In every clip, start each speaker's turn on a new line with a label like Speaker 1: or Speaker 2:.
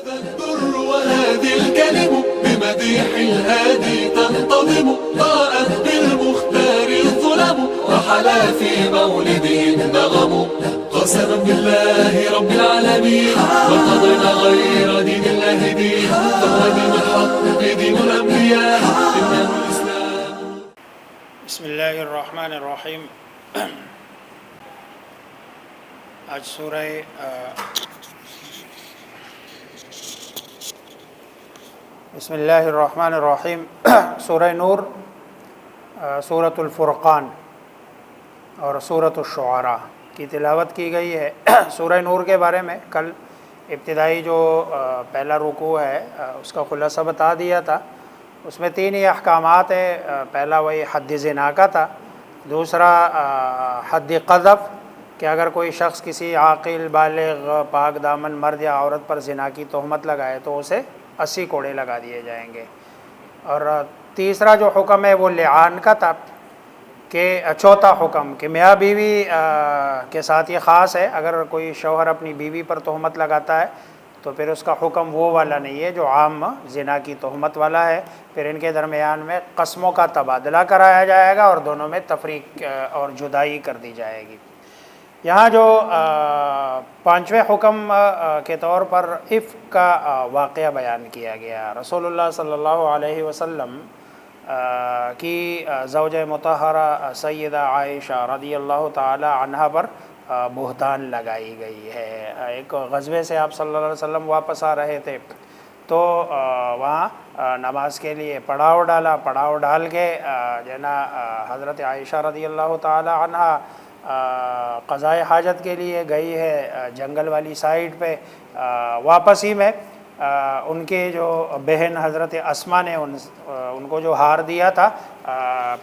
Speaker 1: Al Durr وهذه الكلم بمديح الهادي تنتظم ضاءت بالمختار الظلم وحلا في مولده النغم قسما بالله رب العالمين ما قضينا غير دين الله دين فهو دين الحق دين الأنبياء إنه الإسلام.
Speaker 2: بسم الله الرحمن الرحیم. آج سورہ بسم اللہ الرحمن الرحیم سورہ نور، سورۃ الفرقان اور سورۃ الشعراء کی تلاوت کی گئی ہے. سورہ نور کے بارے میں کل ابتدائی جو پہلا رکوع ہے اس کا خلاصہ بتا دیا تھا. اس میں تین ہی احکامات ہیں. پہلا وہی حد زنا کا تھا، دوسرا حد قذف کہ اگر کوئی شخص کسی عاقل بالغ پاک دامن مرد یا عورت پر زنا کی تہمت لگائے تو اسے 80 کوڑے لگا دیے جائیں گے. اور تیسرا جو حکم ہے وہ لعان کا تھا کہ چوتھا حکم کہ میاں بیوی کے ساتھ یہ خاص ہے، اگر کوئی شوہر اپنی بیوی پر تہمت لگاتا ہے تو پھر اس کا حکم وہ والا نہیں ہے جو عام زنا کی تہمت والا ہے. پھر ان کے درمیان میں قسموں کا تبادلہ کرایا جائے گا اور دونوں میں تفریق اور جدائی کر دی جائے گی. یہاں جو پانچویں حکم کے طور پر عفق کا واقعہ بیان کیا گیا. رسول اللہ صلی اللہ علیہ وسلم کی زوجہ مطہرہ سیدہ عائشہ رضی اللہ تعالی عنہا پر بہتان لگائی گئی ہے. ایک غزوے سے آپ صلی اللہ علیہ وسلم واپس آ رہے تھے تو وہاں نماز کے لیے پڑاؤ ڈال کے جو ہے نا حضرت عائشہ رضی اللہ تعالی عنہا قضائے حاجت کے لیے گئی ہے جنگل والی سائٹ پہ. واپسی میں ان کے جو بہن حضرت اسما نے ان کو جو ہار دیا تھا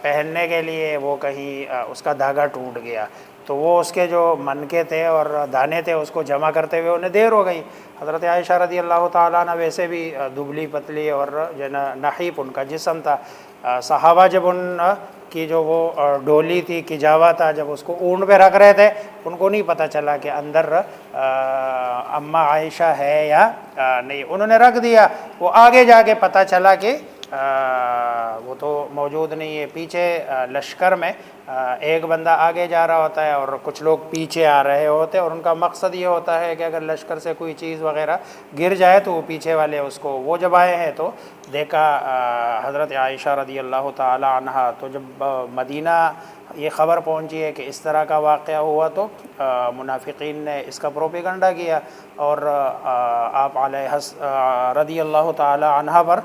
Speaker 2: پہننے کے لیے وہ کہیں اس کا دھاگا ٹوٹ گیا تو وہ اس کے جو منکے تھے اور دانے تھے اس کو جمع کرتے ہوئے انہیں دیر ہو گئی. حضرت عائشہ رضی اللہ تعالیٰ عنہ ویسے بھی دبلی پتلی اور جو نحیف ان کا جسم تھا. صحابہ جب ان کی جو وہ ڈولی تھی کجاوا تھا جب اس کو اونٹ پہ رکھ رہے تھے ان کو نہیں پتہ چلا کہ اندر اماں عائشہ ہے یا نہیں. انہوں نے رکھ دیا. وہ آگے جا کے پتہ چلا کہ وہ تو موجود نہیں ہے. پیچھے لشکر میں ایک بندہ آگے جا رہا ہوتا ہے اور کچھ لوگ پیچھے آ رہے ہوتے ہیں اور ان کا مقصد یہ ہوتا ہے کہ اگر لشکر سے کوئی چیز وغیرہ گر جائے تو وہ پیچھے والے اس کو وہ جب آئے ہیں تو دیکھا حضرت عائشہ رضی اللہ تعالی عنہا. تو جب مدینہ یہ خبر پہنچی ہے کہ اس طرح کا واقعہ ہوا تو منافقین نے اس کا پروپیگنڈا کیا اور آپ علیہ رضی اللہ تعالی عنہ پر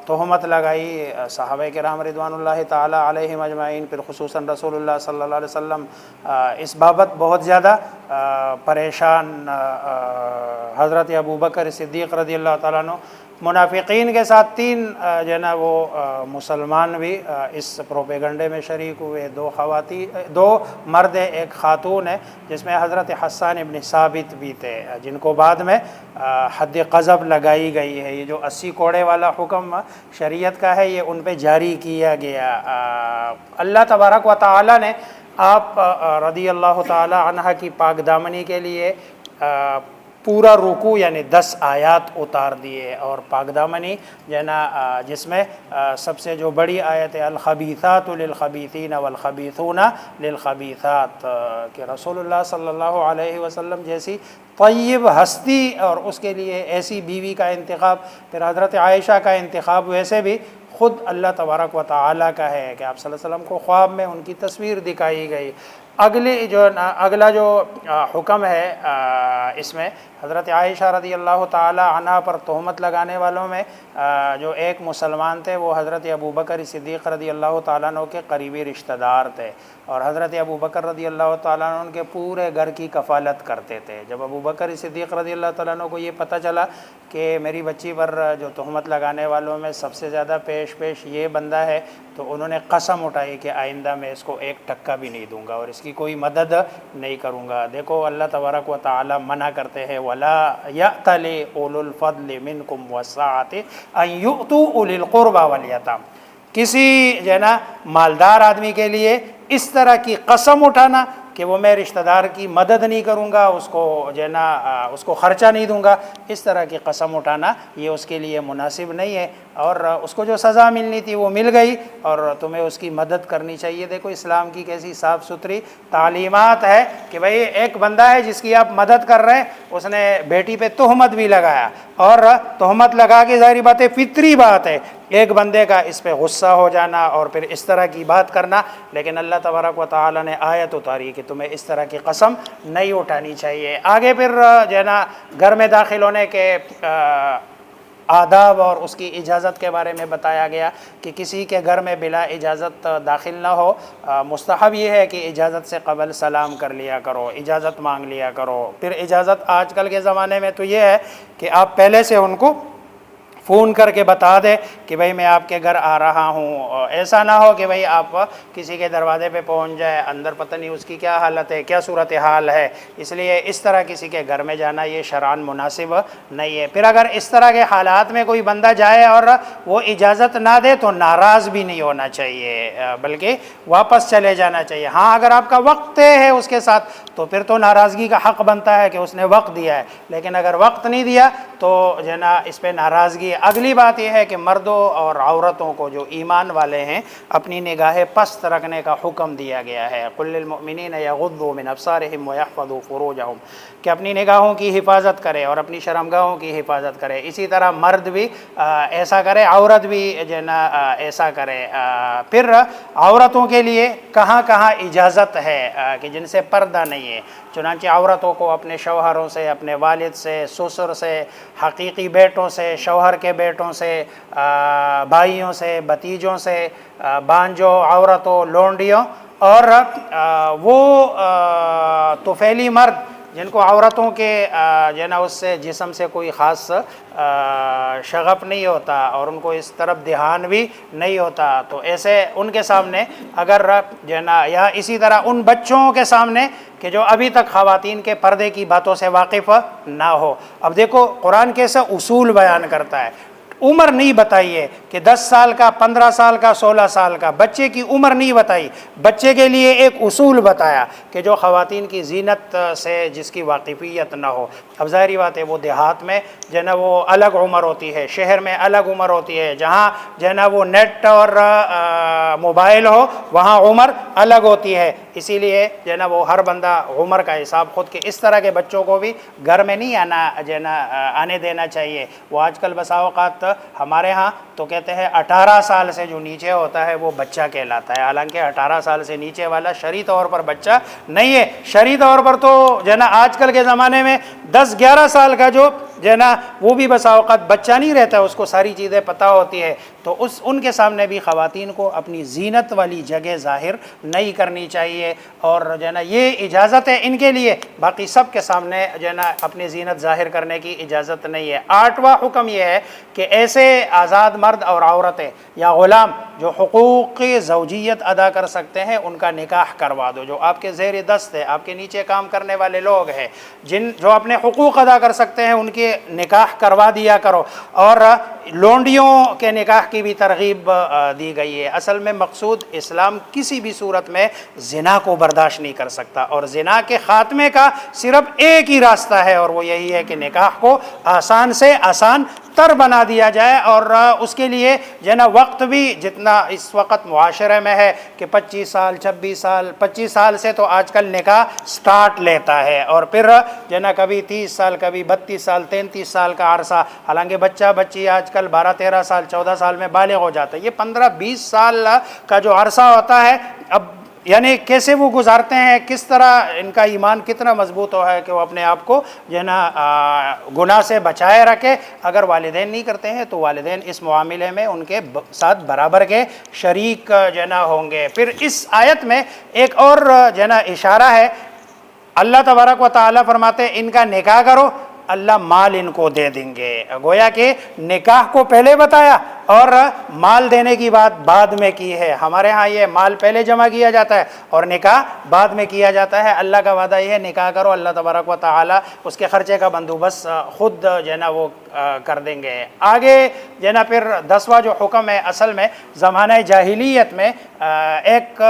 Speaker 2: تہمت لگائی. صحابہ کرام رضوان اللہ تعالی علیہم اجمعین پھر خصوصاً رسول اللہ صلی اللہ علیہ وسلم اس بابت بہت زیادہ پریشان. حضرت ابوبکر صدیق رضی اللہ تعالیٰ عنہ منافقین کے ساتھ تین جو ہے نا وہ مسلمان بھی اس پروپیگنڈے میں شریک ہوئے. دو مرد ایک خاتون ہے جس میں حضرت حسان ابن ثابت بھی تھے جن کو بعد میں حد قذف لگائی گئی ہے. یہ جو 80 کوڑے والا حکم شریعت کا ہے یہ ان پہ جاری کیا گیا. اللہ تبارک و تعالی نے آپ رضی اللہ تعالی عنہ کی پاک دامنی کے لیے پورا رکوع یعنی 10 آیات اتار دیے اور پاک دامنی جو ہے نا جس میں سب سے جو بڑی آیت ہے الخبیثات للخبیثین والخبیثون للخبیثات کہ رسول اللہ صلی اللہ علیہ وسلم جیسی طیب ہستی اور اس کے لیے ایسی بیوی کا انتخاب پھر حضرت عائشہ کا انتخاب ویسے بھی خود اللہ تبارک و تعالیٰ کا ہے کہ آپ صلی اللہ علیہ وسلم کو خواب میں ان کی تصویر دکھائی گئی. اگلا جو حکم ہے اس میں حضرت عائشہ رضی اللہ تعالی عنہ پر تہمت لگانے والوں میں جو ایک مسلمان تھے وہ حضرت ابوبکر صدیق رضی اللہ تعالیٰ عنہ کے قریبی رشتہ دار تھے اور حضرت ابوبکر رضی اللہ تعالیٰ عنہ ان کے پورے گھر کی کفالت کرتے تھے. جب ابوبکر صدیق رضی اللہ تعالیٰ عنہ کو یہ پتہ چلا کہ میری بچی پر جو تہمت لگانے والوں میں سب سے زیادہ پیش یہ بندہ ہے تو انہوں نے قسم اٹھائی کہ آئندہ میں اس کو ایک ٹکا بھی نہیں دوں گا اور اس کی کوئی مدد نہیں کروں گا. دیکھو اللہ تبارک و تعالی منع کرتے ہیں وَلَا يَأْتَلِ أُولُو الْفَضْلِ مِنْكُمْ وَالسَّعَةِ أَنْ يُؤْتُوا أُولِي الْقُرْبَى وَالْيَتَامَى. کسی جو ہے نا مالدار آدمی کے لیے اس طرح کی قسم اٹھانا کہ وہ میں رشتہ دار کی مدد نہیں کروں گا، اس کو جو ہے نا اس کو خرچہ نہیں دوں گا، اس طرح کی قسم اٹھانا یہ اس کے لیے مناسب نہیں ہے، اور اس کو جو سزا ملنی تھی وہ مل گئی اور تمہیں اس کی مدد کرنی چاہیے۔ دیکھو اسلام کی کیسی صاف ستھری تعلیمات ہے کہ بھئی ایک بندہ ہے جس کی آپ مدد کر رہے ہیں، اس نے بیٹی پہ تہمت بھی لگایا، اور تہمت لگا کے ظاہری بات ہے فطری بات ہے ایک بندے کا اس پہ غصہ ہو جانا اور پھر اس طرح کی بات کرنا، لیکن اللہ تبارک و تعالی نے آیت اتاری کہ تمہیں اس طرح کی قسم نہیں اٹھانی چاہیے۔ آگے پھر جو ہے نا گھر میں داخل ہونے کے آداب اور اس کی اجازت کے بارے میں بتایا گیا کہ کسی کے گھر میں بلا اجازت داخل نہ ہو۔ مستحب یہ ہے کہ اجازت سے قبل سلام کر لیا کرو، اجازت مانگ لیا کرو۔ پھر اجازت آج کل کے زمانے میں تو یہ ہے کہ آپ پہلے سے ان کو فون کر کے بتا دے کہ بھئی میں آپ کے گھر آ رہا ہوں، ایسا نہ ہو کہ بھئی آپ کسی کے دروازے پہ پہنچ جائے، اندر پتہ نہیں اس کی کیا حالت ہے، کیا صورتحال ہے، اس لیے اس طرح کسی کے گھر میں جانا یہ شرعاً مناسب نہیں ہے۔ پھر اگر اس طرح کے حالات میں کوئی بندہ جائے اور وہ اجازت نہ دے تو ناراض بھی نہیں ہونا چاہیے، بلکہ واپس چلے جانا چاہیے۔ ہاں اگر آپ کا وقت طے ہے اس کے ساتھ تو پھر تو ناراضگی کا حق بنتا ہے کہ اس نے وقت دیا ہے، لیکن اگر وقت نہیں دیا تو جو ہے نا اس پہ ناراضگی۔ اگلی بات یہ ہے کہ مردوں اور عورتوں کو جو ایمان والے ہیں اپنی نگاہیں پست رکھنے کا حکم دیا گیا ہے۔ قل للمؤمنین یغضوا من ابصارہم ویحفظوا فروجہم، کہ اپنی نگاہوں کی حفاظت کرے اور اپنی شرمگاہوں کی حفاظت کرے۔ اسی طرح مرد بھی ایسا کرے، عورت بھی جو ہے نا ایسا کرے۔ پھر عورتوں کے لیے کہاں کہاں اجازت ہے کہ جن سے پردہ نہیں ہے، چنانچہ عورتوں کو اپنے شوہروں سے، اپنے والد سے، سسر سے، حقیقی بیٹوں سے، شوہر کے بیٹوں سے، بھائیوں سے، بھتیجوں سے، بانجوں، عورتوں، لونڈیوں، اور وہ طفیلی مرد جن کو عورتوں کے جو ہے نا اس سے جسم سے کوئی خاص شغف نہیں ہوتا اور ان کو اس طرف دھیان بھی نہیں ہوتا، تو ایسے ان کے سامنے اگر جو ہے نا، یا اسی طرح ان بچوں کے سامنے کہ جو ابھی تک خواتین کے پردے کی باتوں سے واقف نہ ہو۔ اب دیکھو قرآن کیسا اصول بیان کرتا ہے، عمر نہیں بتائی ہے کہ 10 سال کا، 15 سال کا، 16 سال کا، بچے کی عمر نہیں بتائی، بچے کے لیے ایک اصول بتایا کہ جو خواتین کی زینت سے جس کی واقفیت نہ ہو۔ اب ظاہری بات ہے وہ دیہات میں جو ہے نا وہ الگ عمر ہوتی ہے، شہر میں الگ عمر ہوتی ہے، جہاں جو ہے نا وہ نیٹ اور موبائل ہو وہاں عمر الگ ہوتی ہے، اسی لیے جو ہے نا وہ ہر بندہ عمر کا حساب خود کے۔ اس طرح کے بچوں کو بھی گھر میں نہیں جو ہے نا آنے دینا چاہیے۔ وہ آج کل بسا اوقات ہمارے ہاں تو کہتے ہیں 18 سال سے جو نیچے ہوتا ہے وہ بچہ کہلاتا ہے، حالانکہ 18 سال سے نیچے والا شرعی طور پر بچہ نہیں ہے۔ شرعی طور پر تو جو ہے نا آج کل کے زمانے میں 10-11 سال کا جو ہے نا وہ بھی بسا اوقات بچہ نہیں رہتا، اس کو ساری چیزیں پتہ ہوتی ہے، تو ان کے سامنے بھی خواتین کو اپنی زینت والی جگہ ظاہر نہیں کرنی چاہیے، اور جو ہے نا یہ اجازت ہے ان کے لیے، باقی سب کے سامنے جو ہے نا اپنی زینت ظاہر کرنے کی اجازت نہیں ہے۔ 8واں حکم یہ ہے کہ ایسے آزاد مرد اور عورتیں یا غلام جو حقوق زوجیت ادا کر سکتے ہیں ان کا نکاح کروا دو۔ جو آپ کے زیر دست ہے، آپ کے نیچے کام کرنے والے لوگ ہیں، جو اپنے حقوق ادا کر سکتے ہیں ان کے نکاح کروا دیا کرو، اور لونڈیوں کے نکاح کی بھی ترغیب دی گئی ہے۔ اصل میں مقصود اسلام کسی بھی صورت میں زنا کو برداشت نہیں کر سکتا، اور زنا کے خاتمے کا صرف ایک ہی راستہ ہے، اور وہ یہی ہے کہ نکاح کو آسان سے آسان تر بنا دیا جائے، اور اس کے لیے جو ہے نا وقت بھی جتنا اس وقت معاشرے میں ہے کہ 25 سال 26 سال 25 سال سے تو آج کل نکاح سٹارٹ لیتا ہے، اور پھر جو ہے نا کبھی 30 سال کبھی 32 سال 33 سال کا عرصہ، حالانکہ بچہ بچی آج کل 12-13 سال 14 سال میں بالغ ہو جاتا ہے۔ یہ 15-20 سال کا جو عرصہ ہوتا ہے، اب یعنی کیسے وہ گزارتے ہیں، کس طرح ان کا ایمان کتنا مضبوط ہو ہے کہ وہ اپنے آپ کو جو ہے نا گناہ سے بچائے رکھے۔ اگر والدین نہیں کرتے ہیں تو والدین اس معاملے میں ان کے ساتھ برابر کے شریک جو ہے نا ہوں گے۔ پھر اس آیت میں ایک اور جو ہے نا اشارہ ہے، اللہ تبارک و تعالیٰ فرماتے ہیں ان کا نکاح کرو، اللہ مال ان کو دے دیں گے۔ گویا کہ نکاح کو پہلے بتایا اور مال دینے کی بات بعد میں کی ہے۔ ہمارے ہاں یہ مال پہلے جمع کیا جاتا ہے اور نکاح بعد میں کیا جاتا ہے۔ اللہ کا وعدہ یہ ہے نکاح کرو، اللہ تبارک و تعالیٰ اس کے خرچے کا بندوبست خود جو ہے نا وہ کر دیں گے۔ آگے جو ہے نا پھر 10واں جو حکم ہے، اصل میں زمانہ جاہلیت میں ایک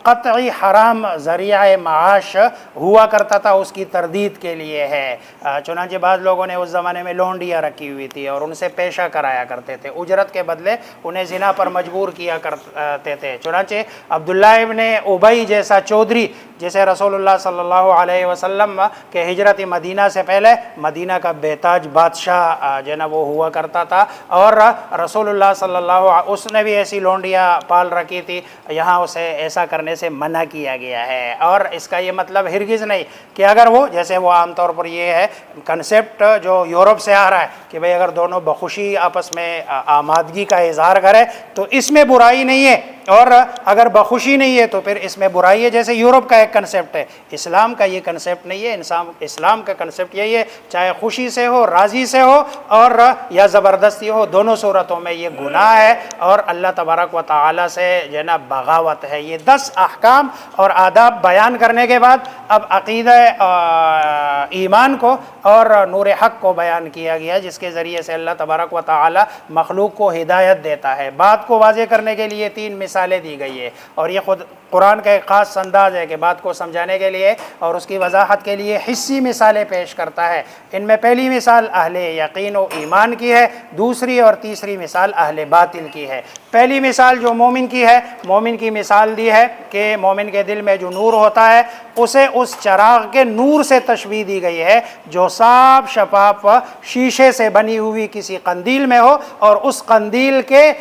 Speaker 2: قطعی حرام ذریعہ معاش ہوا کرتا تھا، اس کی تردید کے لیے ہے۔ چنانچہ بعض لوگوں نے اس زمانے میں لونڈیاں رکھی ہوئی تھی اور ان سے پیشہ کرایا کرتے تھے، اجرت کے بدلے انہیں زنا پر مجبور کیا کرتے تھے۔ چنانچہ عبداللہ ابن ابی جیسا چودھری، جسے رسول اللہ صلی اللہ علیہ وسلم کے ہجرت مدینہ سے پہلے مدینہ کا بیتاج بادشاہ جو ہے نا وہ ہوا کرتا تھا، اور رسول اللہ صلی اللہ علیہ اس نے بھی ایسی لونڈیاں پال رکھی تھی، یہاں اسے ایسا کرنے سے منع کیا گیا ہے۔ اور اس کا یہ مطلب ہرگز نہیں کہ اگر وہ، جیسے وہ عام طور پر یہ ہے کنسیپٹ جو یورپ سے آ رہا ہے کہ بھئی اگر دونوں بخوشی آپس میں آمادگی کا اظہار کرے تو اس میں برائی نہیں ہے، اور اگر بخوشی نہیں ہے تو پھر اس میں برائی ہے، جیسے یورپ کا ایک کنسیپٹ ہے۔ اسلام کا یہ کنسیپٹ نہیں ہے، اسلام کا کنسیپٹ یہی ہے چاہے خوشی سے ہو، راضی سے ہو، اور یا زبردستی ہو، دونوں صورتوں میں یہ گناہ ہے اور اللہ تبارک و تعالی سے جو ہے نا بغاوت ہے۔ یہ 10 احکام اور آداب بیان کرنے کے بعد اب عقیدہ ایمان کو اور نور حق کو بیان کیا گیا، جس کے ذریعے سے اللہ تبارک و تعالی مخلوق کو ہدایت دیتا ہے۔ بات کو واضح کرنے کے لیے 3 مثالیں دی گئی ہے، اور یہ خود قرآن کا ایک خاص انداز ہے کہ بات کو سمجھانے کے لیے اور اس کی وضاحت کے لیے حصی مثالیں پیش کرتا ہے۔ ان میں پہلی مثال اہل یقین و ایمان کی ہے، دوسری اور تیسری مثال اہل باطل کی ہے۔ پہلی مثال جو مومن کی ہے، مومن کی مثال دی ہے کہ مومن کے دل میں جو نور ہوتا ہے اسے اس چراغ کے نور سے تشبیہ دی گئی ہے جو صاف شفاف شیشے سے بنی ہوئی کسی قندیل میں ہو، اور اس قندیل کے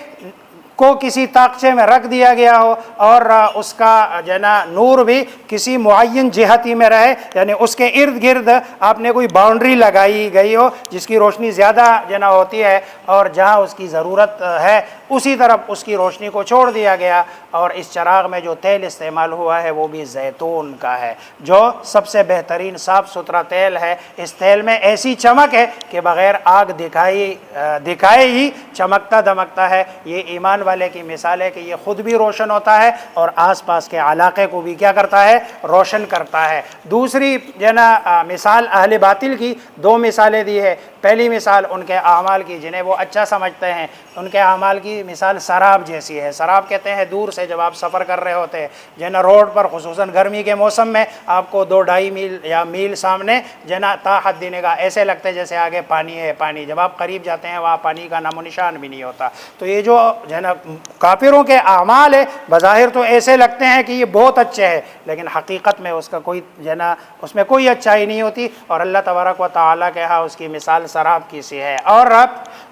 Speaker 2: کو کسی تاقچے میں رکھ دیا گیا ہو، اور اس کا جو ہے نا نور بھی کسی معین جہتی میں رہے، یعنی اس کے ارد گرد آپ نے کوئی باؤنڈری لگائی گئی ہو جس کی روشنی زیادہ جو ہے نا ہوتی ہے، اور جہاں اس کی ضرورت ہے اسی طرف اس کی روشنی کو چھوڑ دیا گیا۔ اور اس چراغ میں جو تیل استعمال ہوا ہے وہ بھی زیتون کا ہے، جو سب سے بہترین صاف ستھرا تیل ہے۔ اس تیل میں ایسی چمک ہے کہ بغیر آگ دکھائے ہی چمکتا دمکتا ہے۔ یہ ایمان والے کی مثال ہے کہ یہ خود بھی روشن ہوتا ہے اور آس پاس کے علاقے کو بھی کیا کرتا ہے، روشن کرتا ہے۔ دوسری جو ہے نا مثال اہل باطل کی 2 مثالیں دی ہے۔ پہلی مثال ان کے اعمال کی جنہیں وہ اچھا سمجھتے ہیں، ان کے اعمال کی مثال سراب جیسی ہے۔ سراب کہتے ہیں دور سے جب آپ سفر کر رہے ہوتے ہیں جو ہے نا روڈ پر، خصوصاً گرمی کے موسم میں آپ کو 2-2.5 میل یا میل سامنے جو ہے نا تاحت دینے کا ایسے لگتے جیسے آگے پانی ہے پانی، جب آپ قریب جاتے ہیں وہاں پانی کا نام و نشان بھی نہیں ہوتا۔ تو یہ جو ہے نا کافروں کے اعمال ہے بظاہر تو ایسے لگتے ہیں کہ یہ بہت اچھے ہیں، لیکن حقیقت میں اس کا کوئی جو ہے نا اس میں کوئی اچھائی نہیں ہوتی، اور اللہ تبارک و تعالیٰ کے ہاں اس کی مثال سراب کی سی ہے۔ اور اب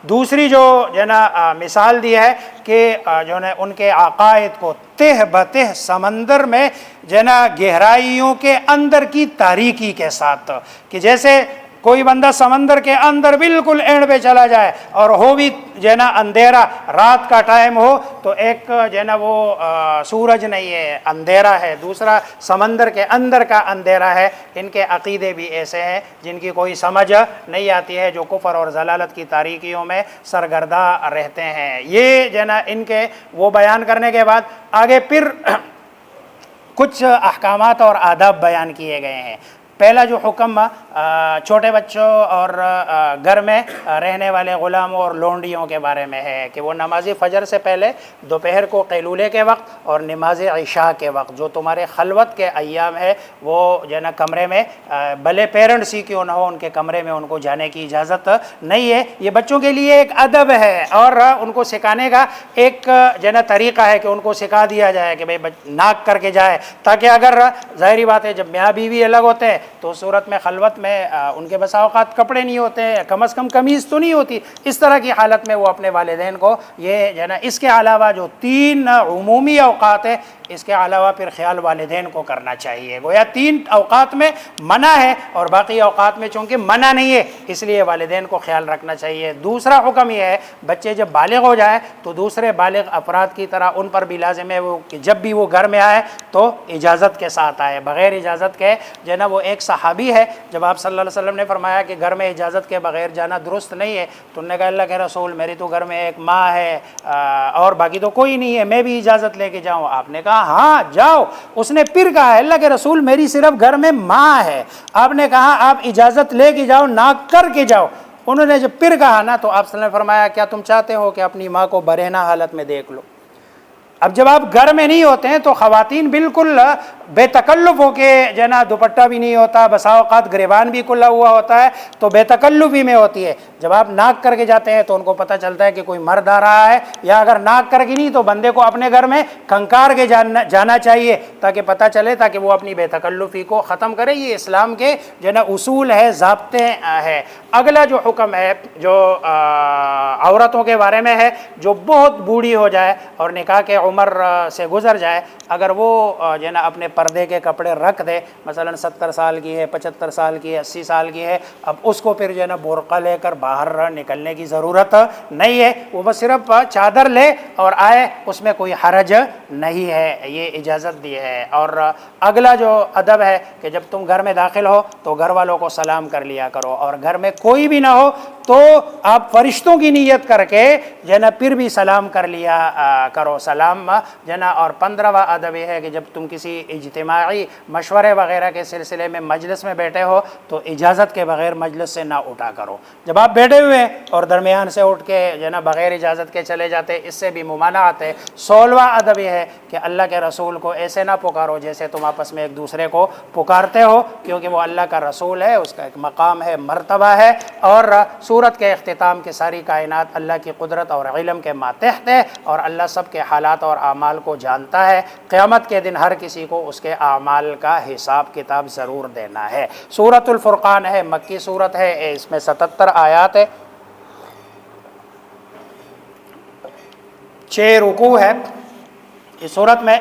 Speaker 2: دوسری جو ہے نا مثال دی ہے کہ جو ہے ان کے عقائد کو تہ بتہ سمندر میں جو ہے نا گہرائیوں کے اندر کی تاریکی کے ساتھ، کہ جیسے کوئی بندہ سمندر کے اندر بالکل اینڈ پہ چلا جائے اور ہو بھی جو ہے نا اندھیرا، رات کا ٹائم ہو تو ایک جو ہے نا وہ سورج نہیں ہے، اندھیرا ہے، دوسرا سمندر کے اندر کا اندھیرا ہے۔ ان کے عقیدے بھی ایسے ہیں جن کی کوئی سمجھ نہیں آتی ہے، جو کفر اور ضلالت کی تاریکیوں میں سرگردہ رہتے ہیں۔ یہ جو ہے نا ان کے وہ بیان کرنے کے بعد آگے پھر کچھ احکامات اور آداب بیان کیے گئے ہیں۔ پہلا جو حکم چھوٹے بچوں اور گھر میں رہنے والے غلاموں اور لونڈیوں کے بارے میں ہے کہ وہ نماز فجر سے پہلے، دوپہر کو قیلولے کے وقت اور نماز عشاء کے وقت، جو تمہارے خلوت کے ایام ہے وہ جو ہے نا کمرے میں، بھلے پیرنٹس ہی کیوں نہ ہو، ان کے کمرے میں ان کو جانے کی اجازت نہیں ہے۔ یہ بچوں کے لیے ایک ادب ہے اور ان کو سکھانے کا ایک جو ہے نا طریقہ ہے کہ ان کو سکھا دیا جائے کہ بھئی ناک کر کے جائے، تاکہ اگر ظاہری بات ہے جب میاں بیوی الگ ہوتے ہیں تو صورت میں خلوت میں ان کے بسا اوقات کپڑے نہیں ہوتے، کم از کم قمیض تو نہیں ہوتی، اس طرح کی حالت میں وہ اپنے والدین کو یہ جو ہے نا اس کے علاوہ جو 3 عمومی اوقات ہے اس کے علاوہ پھر خیال والدین کو کرنا چاہیے۔ گویا 3 اوقات میں منع ہے اور باقی اوقات میں چونکہ منع نہیں ہے اس لیے والدین کو خیال رکھنا چاہیے۔ دوسرا حکم یہ ہے بچے جب بالغ ہو جائیں تو دوسرے بالغ افراد کی طرح ان پر بھی لازم ہے وہ کہ جب بھی وہ گھر میں آئے تو اجازت کے ساتھ آئے، بغیر اجازت کے جو ہے نا وہ ایک صحابی ہے جب آپ صلی اللہ علیہ وسلم نے فرمایا کہ گھر میں اجازت کے بغیر جانا درست نہیں ہے تو انہوں نے کہا اللہ کے رسول میری تو گھر میں ایک ماں ہے اور باقی تو کوئی نہیں ہے، میں بھی اجازت لے کے جاؤں؟ آپ نے کہا ہاں جاؤ۔ اس نے پھر کہا اللہ کے رسول میری صرف گھر میں ماں ہے۔ آپ نے کہا آپ اجازت لے کے جاؤ، نہ کر کے جاؤ۔ انہوں نے جب پھر کہا نا تو آپ صلی اللہ علیہ وسلم نے فرمایا کیا تم چاہتے ہو کہ اپنی ماں کو برہنہ حالت میں دیکھ لو؟ اب جب آپ گھر میں نہیں ہوتے ہیں تو خواتین بالکل بے تکلف ہو کے جو ہے نا دوپٹہ بھی نہیں ہوتا، بسا اوقات گریبان بھی کھلا ہوا ہوتا ہے تو بے تکلفی میں ہوتی ہے. جب آپ ناک کر کے جاتے ہیں تو ان کو پتہ چلتا ہے کہ کوئی مرد آ رہا ہے، یا اگر ناک کر کے نہیں تو بندے کو اپنے گھر میں کھنکار کے جانا چاہیے تاکہ پتہ چلے، تاکہ وہ اپنی بے تکلفی کو ختم کرے. یہ اسلام کے جو ہے نا اصول ہے، ضابطے ہیں. اگلا جو حکم ہے جو عورتوں کے بارے میں ہے، جو بہت بوڑھی ہو جائے اور نکاح کے عمر سے گزر جائے، اگر وہ جو ہے نا اپنے پردے کے کپڑے رکھ دے، مثلا 70 سال کی ہے، 75 سال کی ہے، 80 سال کی ہے، اب اس کو پھر جو ہے نا برقع لے کر باہر نکلنے کی ضرورت نہیں ہے. وہ بس صرف چادر لے اور آئے، اس میں کوئی حرج نہیں ہے، یہ اجازت دی ہے. اور اگلا جو ادب ہے کہ جب تم گھر میں داخل ہو تو گھر والوں کو سلام کر لیا کرو، اور گھر میں کوئی بھی نہ ہو تو آپ فرشتوں کی نیت کر کے جو ہے نا پھر بھی سلام کر لیا کرو، سلام جو ہے نا. اور 15واں ادب یہ ہے کہ جب تم کسی اجتماعی مشورے وغیرہ کے سلسلے میں مجلس میں بیٹھے ہو تو اجازت کے بغیر مجلس سے نہ اٹھا کرو. جب آپ بیٹھے ہوئے ہیں اور درمیان سے اٹھ کے جو ہے نا بغیر اجازت کے چلے جاتے، اس سے بھی ممانعت ہے. 16واں ادب یہ ہے کہ اللہ کے رسول کو ایسے نہ پکارو جیسے تم آپس میں ایک دوسرے کو پکارتے ہو، کیونکہ وہ اللہ کا رسول ہے، اس کا ایک مقام ہے، مرتبہ ہے. اور سورت کے اختتام کے ساری کائنات اللہ کی قدرت اور علم کے ماتحت ہے، اور اللہ سب کے حالات اور اعمال کو جانتا ہے. قیامت کے دن ہر کسی کو اس کے اعمال کا حساب کتاب ضرور دینا ہے. سورۃ الفرقان ہے، مکی سورت ہے، اس میں 77 آیات ہے، 6 رکوع ہے. اس سورت میں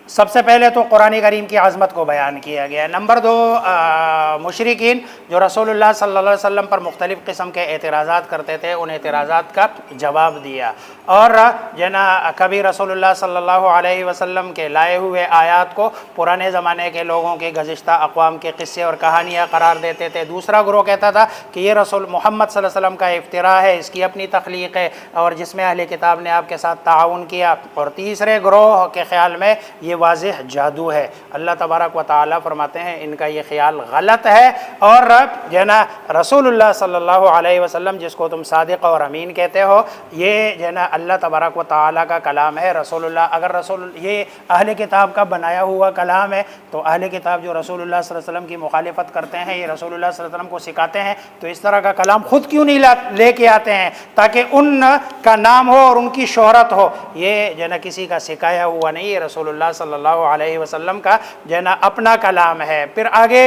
Speaker 2: سب سے پہلے تو قرآن کریم کی عظمت کو بیان کیا گیا ہے. نمبر 2، مشرکین جو رسول اللہ صلی اللہ علیہ وسلم پر مختلف قسم کے اعتراضات کرتے تھے، ان اعتراضات کا جواب دیا. اور جو ہے نا کبھی رسول اللہ صلی اللہ علیہ وسلم کے لائے ہوئے آیات کو پرانے زمانے کے لوگوں کے گزشتہ اقوام کے قصے اور کہانیاں قرار دیتے تھے. دوسرا گروہ کہتا تھا کہ یہ رسول محمد صلی اللہ علیہ وسلم کا افتراء ہے، اس کی اپنی تخلیق ہے، اور جس میں اہل کتاب نے آپ کے ساتھ تعاون کیا. اور تیسرے گروہ کے خیال میں یہ واضح جادو ہے. اللہ تبارک و تعالیٰ فرماتے ہیں ان کا یہ خیال غلط ہے. اور جو ہے نا رسول اللہ صلی اللہ علیہ وسلم جس کو تم صادق اور امین کہتے ہو، یہ جو ہے نا اللہ تبارک و تعالیٰ کا کلام ہے. رسول اللہ اگر یہ اہل کتاب کا بنایا ہوا کلام ہے تو اہل کتاب جو رسول اللہ صلی اللہ علیہ وسلم کی مخالفت کرتے ہیں، یہ رسول اللہ صلی اللہ علیہ وسلم کو سکھاتے ہیں، تو اس طرح کا کلام خود کیوں نہیں لے کے آتے ہیں تاکہ ان کا نام ہو اور ان کی شہرت ہو. یہ جو ہے نا کسی کا سکھایا ہوا نہیں، یہ رسول اللہ صلی اللہ علیہ وسلم کا جو ہے نا اپنا کلام ہے. پھر آگے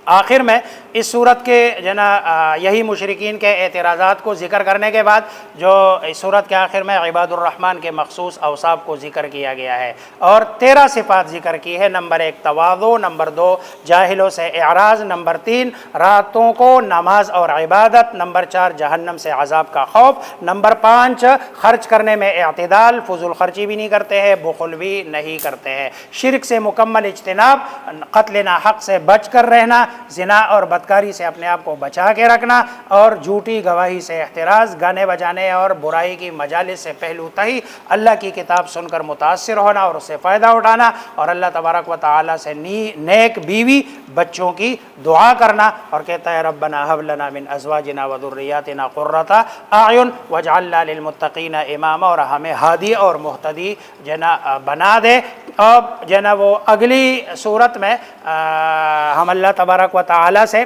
Speaker 2: آخر میں اس صورت کے جو ہے نا یہی مشرکین کے اعتراضات کو ذکر کرنے کے بعد جو اس صورت کے آخر میں عباد الرحمن کے مخصوص اوصاف کو ذکر کیا گیا ہے، اور 13 صفات ذکر کی ہے. نمبر 1 تواضع، نمبر 2 جاہلوں سے اعراض، نمبر 3 راتوں کو نماز اور عبادت، نمبر 4 جہنم سے عذاب کا خوف، نمبر 5 خرچ کرنے میں اعتدال، فضول خرچی بھی نہیں کرتے ہیں، بخل بھی نہیں کرتے ہیں، شرک سے مکمل اجتناب، قتل ناحق سے بچ کر رہنا، زنا اور بدکاری سے اپنے آپ کو بچا کے رکھنا، اور جھوٹی گواہی سے احتراز، گانے بجانے اور برائی کی مجالس سے پہلو تہی، اللہ کی کتاب سن کر متاثر ہونا اور اس سے فائدہ اٹھانا، اور اللہ تبارک و تعالیٰ سے نیک بیوی بچوں کی دعا کرنا. اور کہتا ہے ربنا هب لنا من ازواجنا وذرياتنا قرة اعین واجعلنا للمتقین اماما، اور ہمیں ہادی اور مہتدی جو ہے نا بنا دے. اب جو ہے نا وہ اگلی صورت میں ہم اللہ تبارک و تعالیٰ سے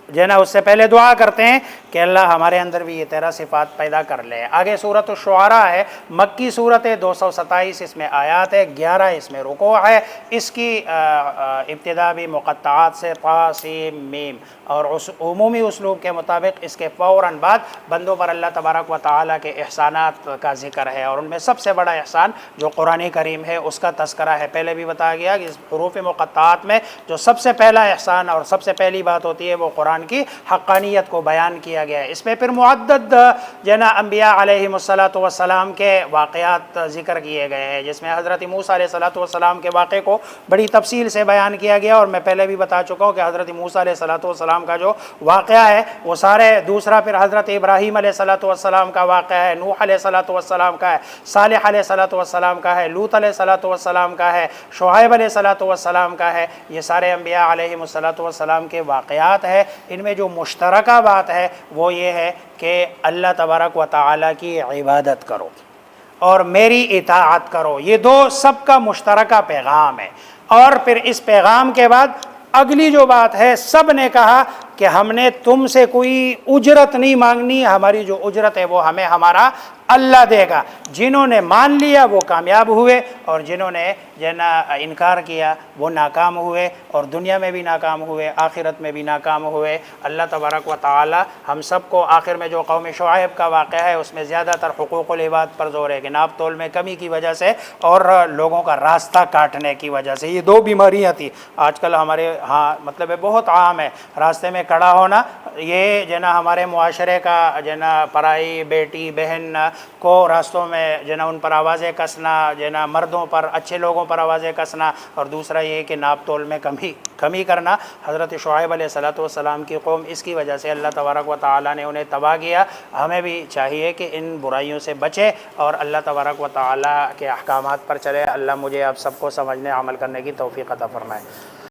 Speaker 2: جو ہے نا اس سے پہلے دعا کرتے ہیں کہ اللہ ہمارے اندر بھی یہ 13 صفات پیدا کر لے. آگے سورۃ الشعراء ہے، مکی صورت ہے، 227 اس میں آیات ہے، 11 اس میں رکوع ہے. اس کی ابتدا بھی مقطعات سے طا سین میم، اور عمومی اسلوب کے مطابق اس کے فوراً بعد بندوں پر اللہ تبارک و تعالیٰ کے احسانات کا ذکر ہے، اور ان میں سب سے بڑا احسان جو قرآن کریم ہے اس کا تذکرہ ہے. پہلے بھی بتایا گیا کہ اس حروف مقطعات میں جو سب سے پہلا احسان اور سب سے پہلی بات ہوتی ہے وہ قرآن کی حقانیت کو بیان کیا گیا ہے. اس میں پھر معدد جو ہے نا انبیاء علیہم الصلاۃ والسلام کے واقعات ذکر کیے گئے ہیں، جس میں حضرت موسیٰ علیہ الصلاۃ والسلام کے واقعے کو بڑی تفصیل سے بیان کیا گیا. اور میں پہلے بھی بتا چکا ہوں کہ حضرت موسیٰ علیہ الصلاۃ والسلام کا جو واقعہ ہے وہ سارے، دوسرا پھر حضرت ابراہیم علیہ الصلاۃ والسلام کا واقعہ ہے، نوح علیہ الصلاۃ والسلام کا ہے، صالح علیہ الصلاۃ والسلام کا ہے، لوط علیہ الصلاۃ والسلام کا ہے، شعیب علیہ الصلاۃ والسلام کا ہے. یہ سارے انبیاء علیہم الصلاۃ والسلام کے واقعات ہیں. ان میں جو مشترکہ بات ہے وہ یہ ہے کہ اللہ تبارک و تعالیٰ کی عبادت کرو. اور میری اطاعت کرو. یہ دو سب کا مشترکہ پیغام ہے. اور پھر اس پیغام کے بعد اگلی جو بات ہے، سب نے کہا کہ ہم نے تم سے کوئی اجرت نہیں مانگنی، ہماری جو اجرت ہے وہ ہمیں ہمارا اللہ دے گا. جنہوں نے مان لیا وہ کامیاب ہوئے، اور جنہوں نے انکار کیا وہ ناکام ہوئے، اور دنیا میں بھی ناکام ہوئے، آخرت میں بھی ناکام ہوئے. اللہ تبارک و تعالی ہم سب کو، آخر میں جو قوم شعیب کا واقعہ ہے اس میں زیادہ تر حقوق العباد پر زور ہے کہ ناپ تول میں کمی کی وجہ سے اور لوگوں کا راستہ کاٹنے کی وجہ سے. یہ دو بیماریاں تھیں آج کل ہمارے ہاں، مطلب بہت عام ہے راستے میں کھڑا ہونا. یہ ہمارے معاشرے کا پرائی بیٹی بہن کو راستوں میں ان پر آوازیں کسنا، مردوں پر، اچھے لوگوں پر آوازیں کسنا، اور دوسرا یہ کہ ناپ تول میں کمی کرنا. حضرت شعیب علیہ السلام کی قوم، اس کی وجہ سے اللہ تبارک و تعالیٰ نے انہیں تباہ کیا. ہمیں بھی چاہیے کہ ان برائیوں سے بچے اور اللہ تبارک و تعالیٰ کے احکامات پر چلے. اللہ مجھے آپ سب کو سمجھنے عمل کرنے کی توفیق عطا فرمائے.